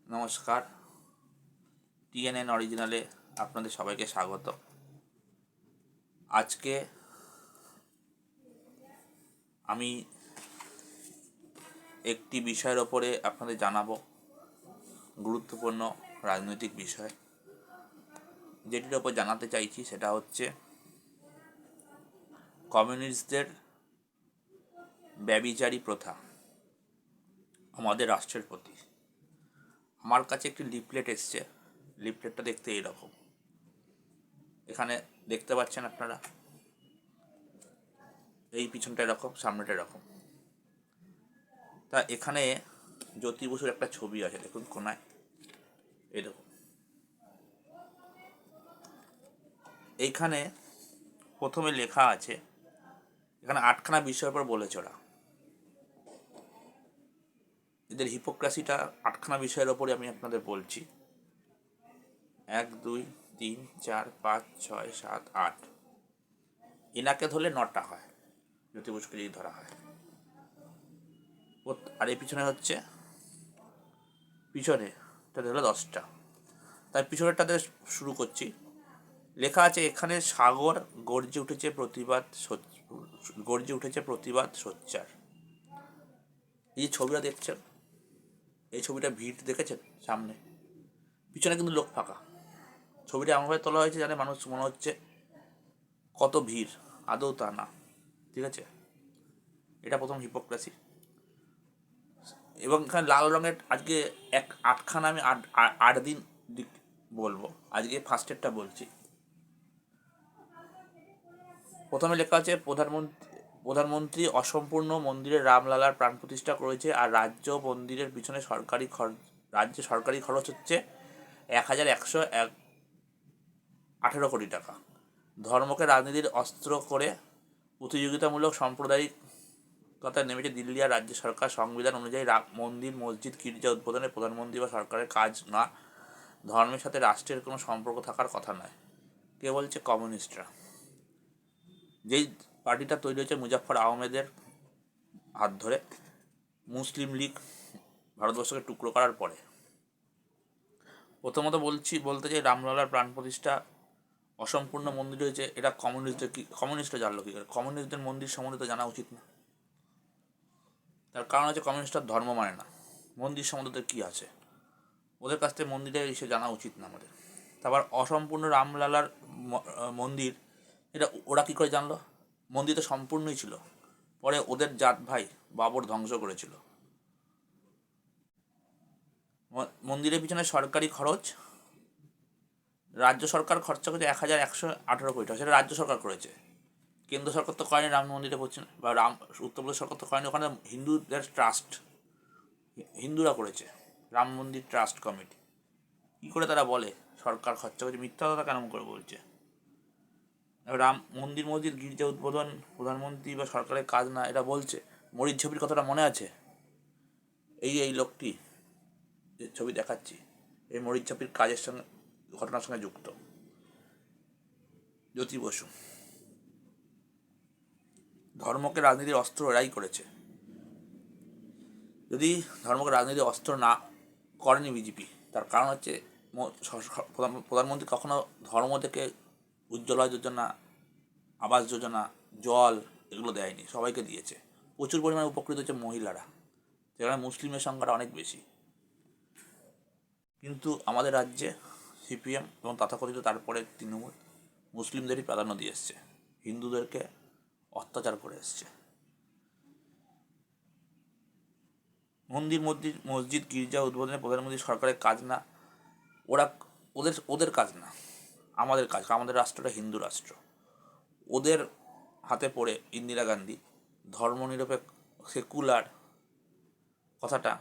নমস্কার, টিএনএন অরিজিনালে আপনাদের সবাইকে স্বাগত। আজকে আমি একটি বিষয়ের ওপরে আপনাদের জানাবো, গুরুত্বপূর্ণ রাজনৈতিক বিষয়। যেটির ওপর জানাতে চাইছি সেটা হচ্ছে কমিউনিস্টদের ব্যভিচারী প্রথা আমাদের রাষ্ট্রের প্রতি। আমার কাছে একটি লিফলেট এসছে। লিফলেটটা দেখতে এইরকম, এখানে দেখতে পাচ্ছেন আপনারা, এই পিছনটা এরকম, সামনেটা এরকম। তা এখানে জ্যোতি বসুর একটা ছবি আছে, দেখুন কোনায়, এই দেখুন। এইখানে প্রথমে লেখা আছে, এখানে 8খানা বিষয়ের উপর বলেছে ওরা। এদের হিপোক্রাসিটা 8খানা বিষয়ের ওপরে আমি আপনাদের বলছি। 1, 2, 3, 4, 5, 6, 7, 8। এনাকে ধরলে 9টা হয়, জ্যোতি বসুকে যদি ধরা হয়। আর এই পিছনে হচ্ছে, পিছনে তাদের হলো 10টা। তাই পিছনেরটাতে শুরু করছি। লেখা আছে এখানে সাগর গর্জে উঠেছে প্রতিবাদ সোচ্চার। এই যে ছবিটা দেখছেন, এই ছবিটা ভিড় দেখেছেন সামনে, পিছনে কিন্তু লোক ফাঁকা। ছবিটা এমনভাবে তোলা হয়েছে জানে মানুষ মনে হচ্ছে কত ভিড়, আদৌ তা না। ঠিক আছে, এটা প্রথম হিপোক্রেসি। এবং এখানে লাল রঙের আজকে 8খানা আমি 8 দিন বলবো, আজকে ফার্স্টেরটা বলছি। প্রথমে লেখা আছে প্রধানমন্ত্রী অসম্পূর্ণ মন্দিরে রামলালার প্রাণ প্রতিষ্ঠা করেছে, আর রাজ্য মন্দিরের পিছনে রাজ্যে সরকারি খরচ হচ্ছে 1118 কোটি টাকা। ধর্মকে রাজনীতির অস্ত্র করে প্রতিযোগিতামূলক সাম্প্রদায়িকতায় নেমেছে দিল্লি আর রাজ্য সরকার। সংবিধান অনুযায়ী মন্দির, মসজিদ, গির্জা উদ্বোধনে প্রধানমন্ত্রী বা সরকারের কাজ না। ধর্মের সাথে রাষ্ট্রের কোনো সম্পর্ক থাকার কথা নয়। কে বলছে? কমিউনিস্টরা। যেই পার্টিটা তৈরি হয়েছে মুজাফফর আহমেদের হাত ধরে, মুসলিম লীগ ভারতবর্ষকে টুকরো করার পরে। প্রথমত বলতে চাই, রামলালার প্রাণ প্রতিষ্ঠা অসম্পূর্ণ মন্দির হয়েছে, এটা কমিউনিস্টরা জানলো কী করে? কমিউনিস্টদের মন্দির সম্বন্ধে তো জানা উচিত না। তার কারণ হচ্ছে কমিউনিস্টরা ধর্ম মানে না, মন্দির সম্বন্ধে কী আছে ওদের কাছ থেকে মন্দিরে এসে জানা উচিত না আমাদের। তারপর অসম্পূর্ণ রামলালার মন্দির, এটা ওরা কী করে জানলো? মন্দির তো সম্পূর্ণই ছিল, পরে ওদের জাত ভাই বাবর ধ্বংস করেছিল। মন্দিরের পিছনে সরকারি খরচ, রাজ্য সরকার খরচা করেছে 1118 কোটি টাকা, সেটা রাজ্য সরকার করেছে। কেন্দ্র সরকার তো করেনি রাম মন্দিরে পড়ছে, বা উত্তরপ্রদেশ সরকার তো করেনি। ওখানে হিন্দুদের ট্রাস্ট, হিন্দুরা করেছে রাম মন্দির ট্রাস্ট কমিটি। কী করে তারা বলে সরকার খরচা করেছে? মিথ্যা কথা কেন করে বলছে? রাম মসজিদ, গির্জা উদ্বোধন প্রধানমন্ত্রী বা সরকারের কাজ না, এটা বলছে। মরিচ ছবির কথাটা মনে আছে? এই লোকটি যে ছবি দেখাচ্ছি, এই মরিচ ছবির কাজের সঙ্গে, ঘটনার সঙ্গে যুক্ত জ্যোতি বসু। ধর্মকে রাজনীতির অস্ত্র এরাই করেছে। যদি ধর্মকে রাজনীতির অস্ত্র না করেনি বিজেপি, তার কারণ হচ্ছে প্রধানমন্ত্রী কখনো ধর্ম থেকে উজ্জ্বলা যোজনা, আবাস যোজনা, জল এগুলো দেয়নি, সবাইকে দিয়েছে। প্রচুর পরিমাণে উপকৃত হচ্ছে মহিলারা, যেখানে মুসলিমের সংখ্যাটা অনেক বেশি। কিন্তু আমাদের রাজ্যে সিপিএম এবং তথাকথিত তারপরে তৃণমূল মুসলিমদেরই প্রাধান্য দিয়ে এসছে, হিন্দুদেরকে অত্যাচার করে এসছে। মসজিদ, গির্জা উদ্বোধনে প্রধানমন্ত্রী সরকারের কাজ না, ওদের কাজ না, আমাদের কাজ। আমাদের রাষ্ট্রটা হিন্দু রাষ্ট্র। ওদের হাতে পড়ে ইন্দিরা গান্ধী ধর্মনিরপেক্ষ, সেকুলার কথাটা,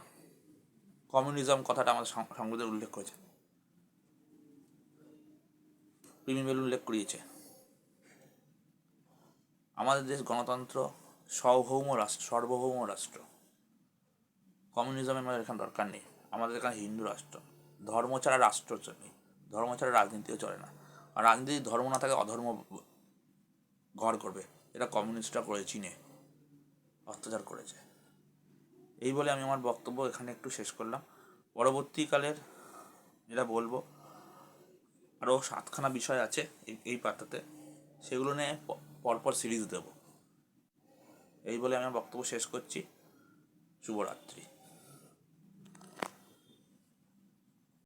কমিউনিজম কথাটা আমাদের সংবিধানে উল্লেখ করেছে, প্রিমিবেল উল্লেখ করিয়েছে। আমাদের দেশ গণতন্ত্র, সার্বভৌম রাষ্ট্র। কমিউনিজমের আমাদের এখানে দরকার নেই। আমাদের এখানে হিন্দু রাষ্ট্র। ধর্ম ছাড়া রাষ্ট্র নেই, ধর্ম ছাড়া রাজনীতিও চলে না। আর রাজনীতি ধর্ম না থাকে অধর্ম ঘর করবে, এটা কমিউনিস্টরা করে চীনে অত্যাচার করেছে। এই বলে আমি আমার বক্তব্য এখানে একটু শেষ করলাম। পরবর্তীকালের যেটা বলবো, আরও 7খানা বিষয় আছে এই পাতাতে, সেগুলো নিয়ে পরপর সিরিজ দেব। এই বলে আমি আমার বক্তব্য শেষ করছি। শুভরাত্রি।